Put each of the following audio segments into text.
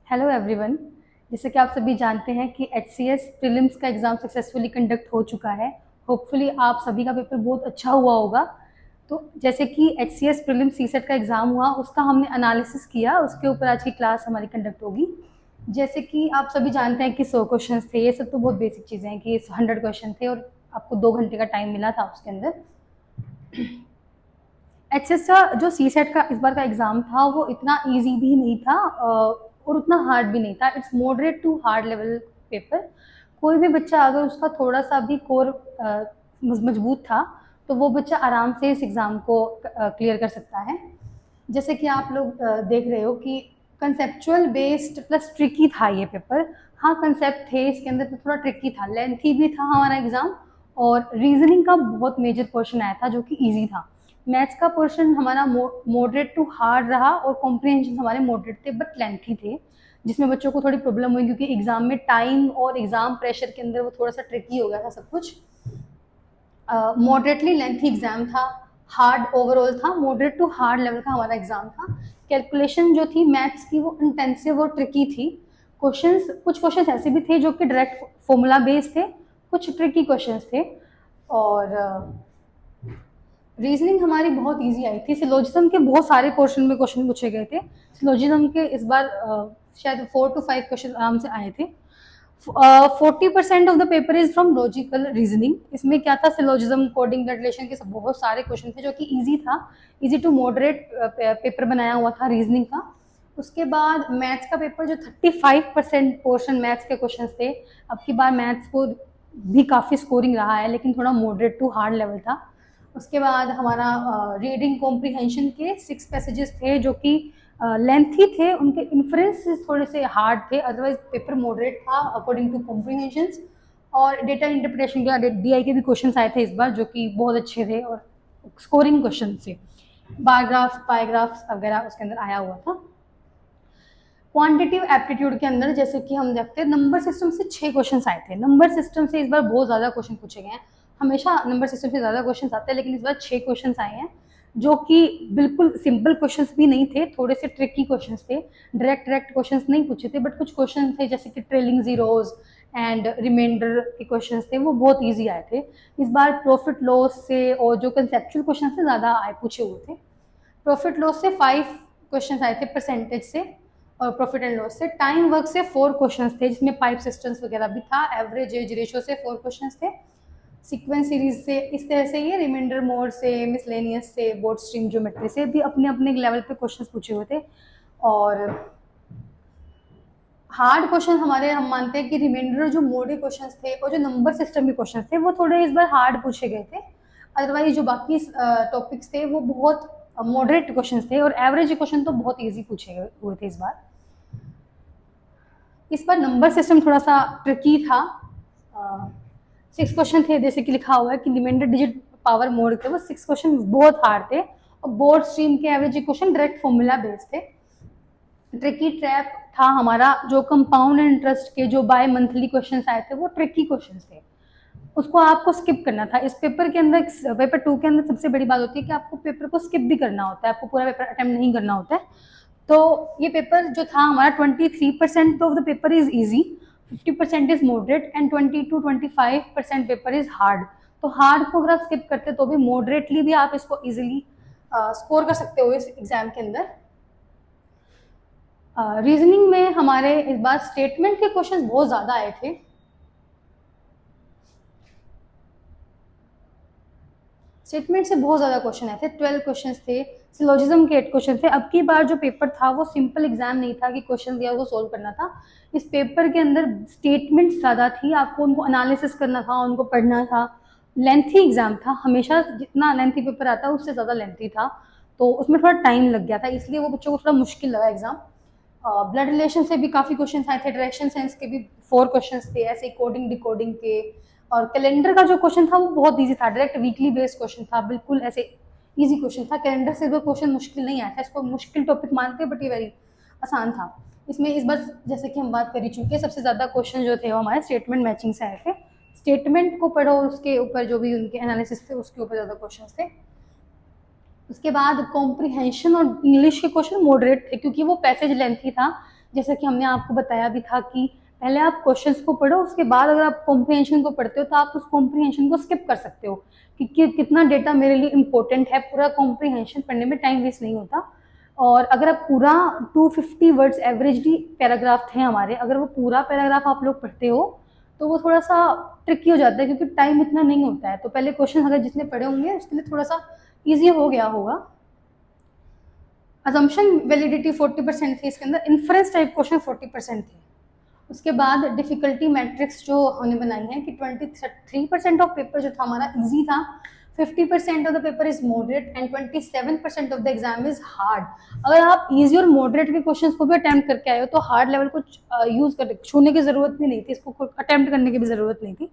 Hello everyone. जैसे कि आप सभी जानते हैं कि एचसीएस प्रीलिम्स का एग्ज़ाम सक्सेसफुली कंडक्ट हो चुका है। होपफुली आप सभी का पेपर बहुत अच्छा हुआ होगा। तो जैसे कि एचसीएस प्रीलिम्स सीसेट का एग्ज़ाम हुआ, उसका हमने एनालिसिस किया, उसके ऊपर आज की क्लास हमारी कंडक्ट होगी। जैसे कि आप सभी जानते हैं कि 100 क्वेश्चन थे। ये सब तो बहुत बेसिक चीज़ें हैं कि 100 क्वेश्चन थे और आपको 2 घंटे का टाइम मिला था उसके अंदर। एचएस का जो सी सेट का इस बार का एग्ज़ाम था वो इतना इजी भी नहीं था और उतना हार्ड भी नहीं था। It's moderate to hard level paper. कोई भी बच्चा अगर उसका थोड़ा सा भी कोर मजबूत था तो वो बच्चा आराम से इस एग्ज़ाम को क्लियर कर सकता है। जैसे कि आप लोग देख रहे हो कि कंसेप्चुअल बेस्ड प्लस ट्रिकी था ये पेपर। हाँ, कंसेप्ट थे इसके अंदर तो थोड़ा ट्रिकी था, लेंथी भी था हमारा एग्ज़ाम। और रीजनिंग का बहुत मेजर पोर्शन आया था जो कि ईजी था। मैथ्स का पोर्शन हमारा मॉडरेट टू हार्ड रहा और कॉम्प्रिहेंशन हमारे मॉडरेट थे बट लेंथी थे, जिसमें बच्चों को थोड़ी प्रॉब्लम हुई क्योंकि एग्जाम में टाइम और एग्जाम प्रेशर के अंदर वो थोड़ा सा ट्रिकी हो गया था सब कुछ। मॉडरेटली लेंथी एग्जाम था, हार्ड ओवरऑल था, मॉडरेट टू हार्ड लेवल का हमारा एग्जाम था। कैलकुलेशन जो थी मैथ्स की वो इंटेंसिव और ट्रिकी थी। कुछ क्वेश्चंस ऐसे भी थे जो कि डायरेक्ट फॉर्मूला बेस्ड थे, कुछ ट्रिकी क्वेश्चंस थे। और रीजनिंग हमारी बहुत इजी आई थी। सिलोजिज्म के बहुत सारे पोर्शन में क्वेश्चन पूछे गए थे। सिलोजिज्म के इस बार शायद 4 to 5 क्वेश्चन आराम से आए थे। 40% of the paper is from logical reasoning. इसमें क्या था, सिलोजिज्म, कोडिंग, कैलकुलेशन के सब बहुत सारे क्वेश्चन थे जो कि इजी था। इजी टू मॉडरेट पेपर बनाया हुआ था रीजनिंग का। उसके बाद मैथ्स का पेपर जो 35% पोर्शन मैथ्स के क्वेश्चन थे। अब की बार मैथ्स को भी काफ़ी स्कोरिंग रहा है लेकिन थोड़ा मॉडरेट टू हार्ड लेवल था। उसके बाद हमारा रीडिंग कॉम्प्रिहेंशन के 6 पैसेजेस थे जो कि लेंथी थे, उनके इन्फ्रेंस थोड़े से हार्ड थे, अदरवाइज पेपर मॉडरेट था अकॉर्डिंग टू कॉम्प्रिहेंशन। और डेटा इंटरप्रिटेशन के डीआई के भी क्वेश्चन आए थे इस बार जो कि बहुत अच्छे थे और स्कोरिंग क्वेश्चन थे। बारग्राफ्स, पाइग्राफ्स वगैरह उसके अंदर आया हुआ था। क्वांटिटिव एप्टीट्यूड के अंदर जैसे कि हम देखते हैं नंबर सिस्टम से 6 क्वेश्चंस आए थे। नंबर सिस्टम से इस बार बहुत ज़्यादा क्वेश्चन पूछे गए हैं। हमेशा नंबर सिस्टम से ज़्यादा क्वेश्चन आते हैं लेकिन इस बार 6 क्वेश्चंस आए हैं जो कि बिल्कुल सिंपल क्वेश्चंस भी नहीं थे, थोड़े से ट्रिकी क्वेश्चंस थे। डायरेक्ट क्वेश्चंस नहीं पूछे थे बट कुछ क्वेश्चन थे जैसे कि ट्रेलिंग जीरोज एंड रिमाइंडर के क्वेश्चंस थे, वो बहुत ईजी आए थे। इस बार प्रॉफिट लॉस से और जो कंसेप्चुअल क्वेश्चन से ज़्यादा आए पूछे हुए थे। प्रॉफिट लॉस से 5 क्वेश्चन आए थे परसेंटेज से, और प्रॉफिट एंड लॉस से। टाइम वर्क से 4 क्वेश्चंस थे जिसमें पाइप सिस्टम्स वगैरह भी था। एवरेज एज रेशो से 4 क्वेश्चंस थे। सीक्वेंस सीरीज से इस तरह से, ये रिमाइंडर मोड से, मिसलेनियस से, बोर्ड स्ट्रीम ज्योमेट्री से भी अपने अपने लेवल पे क्वेश्चंस पूछे हुए थे। और हार्ड क्वेश्चन हमारे, हम मानते हैं कि रिमाइंडर जो मोड के क्वेश्चंस थे और जो नंबर सिस्टम के क्वेश्चंस थे वो थोड़े इस बार हार्ड पूछे गए थे। अदरवाइज जो बाकी टॉपिक्स थे वो बहुत मॉडरेट क्वेश्चंस थे और एवरेज क्वेश्चन तो बहुत इजी पूछे हुए थे इस बार। इस बार नंबर सिस्टम थोड़ा सा ट्रिकी था। 6 क्वेश्चन थे जैसे कि लिखा हुआ है कि रिमाइंडर डिजिट पावर मोड थे, वो 6 क्वेश्चन बहुत हार्ड थे। और बोर्ड स्ट्रीम के average question direct formula based थे। ट्रिकी ट्रैप था हमारा, जो कंपाउंड इंटरेस्ट के जो बाय मंथली क्वेश्चंस आए थे वो ट्रिकी क्वेश्चंस थे, उसको आपको स्किप करना था। इस पेपर के अंदर, पेपर 2 के अंदर सबसे बड़ी बात होती है कि आपको पेपर को स्किप भी करना होता है, आपको पूरा पेपर अटेम्प्ट नहीं करना होता है। तो ये पेपर जो था हमारा 23% of the paper is easy, 50% is moderate and 20 to 25% paper is hard. तो हार्ड को अगर आप स्किप करते तो भी मॉडरेटली भी आप इसको इजिली स्कोर कर सकते हो इस एग्जाम के अंदर। रीजनिंग में हमारे इस बार स्टेटमेंट के क्वेश्चंस बहुत ज़्यादा आए थे। स्टेटमेंट से बहुत ज़्यादा क्वेश्चन आए थे, 12 क्वेश्चन थे। सिलोजिज्म के 8 क्वेश्चन थे। अब की बार जो पेपर था वो सिंपल एग्जाम नहीं था कि क्वेश्चन दिया उसको सोल्व करना था। इस पेपर के अंदर स्टेटमेंट ज़्यादा थी, आपको उनको एनालिसिस करना था, उनको पढ़ना था। लेंथी एग्जाम था, हमेशा जितना लेंथी पेपर आता है उससे ज़्यादा लेंथी था, तो उसमें थोड़ा टाइम लग गया था, इसलिए वो बच्चों को थोड़ा मुश्किल लगा एग्जाम। ब्लड रिलेशन से भी काफ़ी क्वेश्चन आए थे। डायरेक्शन सेंस के भी 4 क्वेश्चन थे, ऐसे कोडिंग डिकोडिंग के। और कैलेंडर का जो क्वेश्चन था वो बहुत इजी था, डायरेक्ट वीकली बेस्ड क्वेश्चन था, बिल्कुल ऐसे इजी क्वेश्चन था। कैलेंडर से भी क्वेश्चन मुश्किल नहीं आया था, इसको मुश्किल टॉपिक मानते हैं बट ये वेरी आसान था। इसमें इस बार जैसे कि हम बात कर ही चुके हैं, सबसे ज़्यादा क्वेश्चन जो थे वो हमारे स्टेटमेंट मैचिंग से आए थे। स्टेटमेंट को पढ़ो, उसके ऊपर जो भी उनके एनालिसिस थे उसके ऊपर ज़्यादा क्वेश्चन थे। उसके बाद कॉम्प्रिहेंशन और इंग्लिश के क्वेश्चन मॉडरेट थे क्योंकि वो पैसेज लेंथी था। जैसा कि हमने आपको बताया भी था कि पहले आप क्वेश्चंस को पढ़ो, उसके बाद अगर आप कॉम्प्रिहेंशन को पढ़ते हो तो आप उस कॉम्प्रिहेंशन को स्किप कर सकते हो कि कितना डेटा मेरे लिए इंपॉर्टेंट है। पूरा कॉम्प्रिहेंशन पढ़ने में टाइम वेस्ट नहीं होता। और अगर आप पूरा 250 वर्ड्स एवरेजली पैराग्राफ थे हमारे, अगर वो पूरा पैराग्राफ आप लोग पढ़ते हो तो वो थोड़ा सा ट्रिकी हो जाता है क्योंकि टाइम इतना नहीं होता है। तो पहले क्वेश्चन अगर जिसने पढ़े होंगे उसके लिए थोड़ा सा ईजी हो गया होगा। अजम्पशन वैलिडिटी 40% थी इसके अंदर, इन्फ्रेंस टाइप क्वेश्चन 40% थे। उसके बाद डिफिकल्टी मैट्रिक्स जो हमने बनाई है कि 23% ऑफ पेपर जो था हमारा इजी था, 50% of the paper is moderate and 27% of the exam is hard. अगर आप इजी और मॉडरेट के क्वेश्चंस को भी अटेम्प्ट करके आए हो तो हार्ड लेवल को यूज कर छूने की जरूरत भी नहीं थी, इसको अटेम्प्ट करने की भी जरूरत नहीं थी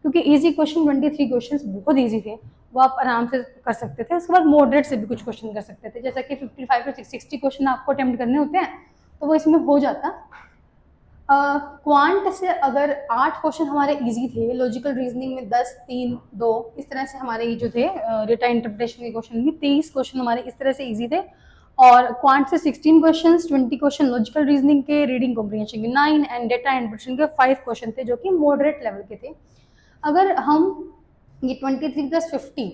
क्योंकि इजी क्वेश्चन 23 क्वेश्चन बहुत ईजी थे, वो आप आराम से कर सकते थे। उसके बाद मॉडरेट से भी कुछ क्वेश्चन कर सकते थे, जैसा कि 55 टू 60 क्वेश्चन आपको अटेम्प्ट करने होते हैं तो वो इसमें हो जाता। क्वांट से अगर 8 क्वेश्चन हमारे इजी थे, लॉजिकल रीजनिंग में 10, 3, 2 इस तरह से हमारे ये जो थे डेटा इंटरप्रिटेशन के क्वेश्चन भी 23 क्वेश्चन हमारे इस तरह से इजी थे। और क्वांट से 16 क्वेश्चन, 20 क्वेश्चन लॉजिकल रीजनिंग के, रीडिंग कॉम्प्रिहेंशन के 9 एंड डेटा इंटरप्रिटेशन के 5 क्वेश्चन थे जो कि मॉडरेट लेवल के थे। अगर हम ये 23 + 50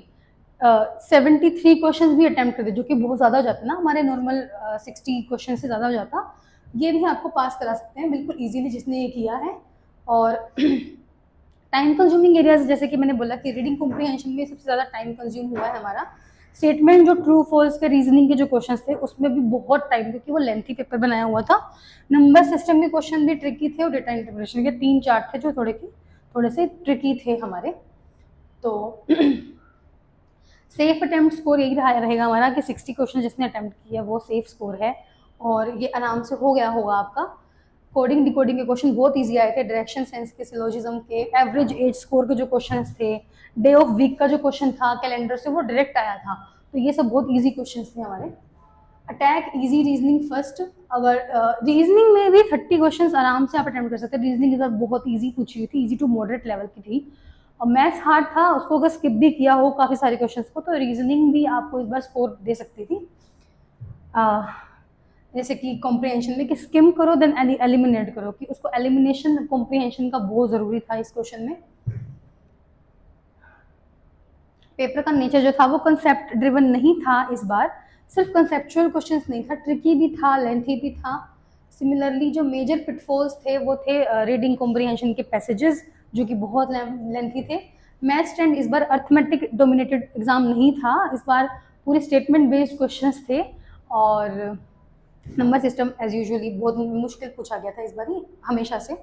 73 क्वेश्चन भी अटेम्प्ट करते जो कि बहुत ज़्यादा हो जाता ना, हमारे नॉर्मल 60 क्वेश्चन से ज़्यादा हो जाता, ये भी आपको पास करा सकते हैं बिल्कुल इजीली जिसने ये किया है। और टाइम कंज्यूमिंग एरियाज जैसे कि मैंने बोला कि रीडिंग कॉम्प्रिहेंशन में सबसे ज़्यादा टाइम कंज्यूम हुआ है हमारा। स्टेटमेंट जो ट्रू फॉल्स के रीजनिंग के जो क्वेश्चंस थे उसमें भी बहुत टाइम, क्योंकि वो लेंथी पेपर बनाया हुआ था। नंबर सिस्टम के क्वेश्चन भी ट्रिकी थे और डेटा इंटरप्रिटेशन के 3-4 थे जो थोड़े से ट्रिकी थे हमारे। तो सेफ अटेम्प्ट स्कोर यही रहेगा हमारा कि 60 क्वेश्चन जिसने अटेम्प्ट किया वो सेफ स्कोर है और ये आराम से हो गया होगा आपका। कोडिंग डिकोडिंग के क्वेश्चन बहुत इजी आए थे, डायरेक्शन सेंस के, सिलोजिज्म के, एवरेज एज स्कोर के जो क्वेश्चन थे, डे ऑफ वीक का जो क्वेश्चन था कैलेंडर से वो डायरेक्ट आया था, तो ये सब बहुत ईजी क्वेश्चन थे हमारे। अटैक इजी रीजनिंग फर्स्ट, अगर रीजनिंग में भी 30 क्वेश्चन आराम से आप अटेम्प्ट कर सकते हैं। रीजनिंग इधर बहुत ईजी पूछी हुई थी, ईजी टू मॉडरेट लेवल की थी। और मैथ्स हार्ड था, उसको अगर स्किप भी किया हो काफ़ी सारे क्वेश्चंस को तो रीजनिंग भी आपको इस बार स्कोर दे सकती थी। जैसे कि कॉम्प्रिहेंशन में कि स्किम करो देन एलिमिनेट करो, कि उसको एलिमिनेशन कॉम्प्रिहेंशन का बहुत ज़रूरी था इस क्वेश्चन में। पेपर का नेचर जो था वो कंसेप्ट ड्रिवन नहीं था इस बार, सिर्फ कंसेप्चुअल क्वेश्चंस नहीं था, ट्रिकी भी था, लेंथी भी था। सिमिलरली जो मेजर पिटफॉल्स थे वो थे रीडिंग कॉम्प्रिहेंशन के पैसेजेस जो कि बहुत लेंथी थे। मैथ्स एंड इस बार अर्थमेटिक डोमिनेटेड एग्जाम नहीं था, इस बार पूरे स्टेटमेंट बेस्ड क्वेश्चंस थे और नंबर सिस्टम एज यूजुअली बहुत मुश्किल पूछा गया था इस बार ही, हमेशा से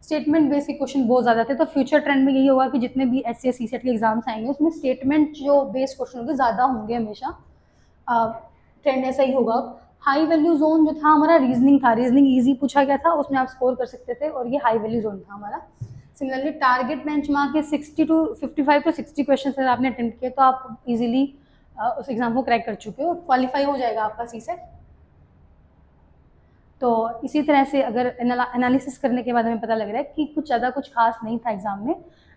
स्टेटमेंट बेस्ड के क्वेश्चन बहुत ज़्यादा थे। तो फ्यूचर ट्रेंड में यही होगा कि जितने भी एस सी सेट के एग्जाम्स आएंगे उसमें स्टेटमेंट जो बेस्ड क्वेश्चन होंगे ज़्यादा होंगे हमेशा, ट्रेंड ऐसा ही होगा। हाई वैल्यू जोन जो था हमारा रीजनिंग था, रीजनिंग ईजी पूछा गया था, उसमें आप स्कोर कर सकते थे और ये हाई वैल्यू जोन था हमारा। सिमिलरली टारगेट बेंचमार्क के 55 to 60 क्वेश्चन अगर आपने अटेम्प्ट किए तो आप इजीली उस एग्जाम को क्रैक कर चुके हो, क्वालिफाई हो जाएगा आपका सीसेट। तो इसी तरह से अगर एनालिसिस करने के बाद हमें पता लग रहा है कि कुछ ज़्यादा कुछ खास नहीं था एग्जाम में।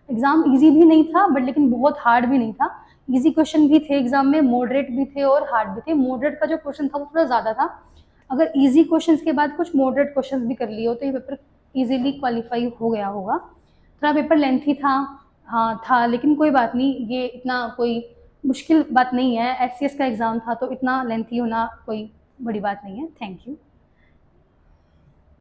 एग्जाम इजी भी नहीं था बट लेकिन बहुत हार्ड भी नहीं था, इजी क्वेश्चन भी थे एग्जाम में, मॉडरेट भी थे और हार्ड भी थे। मॉडरेट का जो क्वेश्चन था वो थोड़ा ज़्यादा था, अगर इजी क्वेश्चन के बाद कुछ मॉडरेट क्वेश्चन भी कर लिए हो तो ये पेपर इजीली क्वालिफाई हो गया होगा। थोड़ा पेपर लेंथी था, हाँ था, लेकिन कोई बात नहीं, ये इतना कोई मुश्किल बात नहीं है। एससीएस का एग्ज़ाम था तो इतना लेंथी होना कोई बड़ी बात नहीं है। Thank you.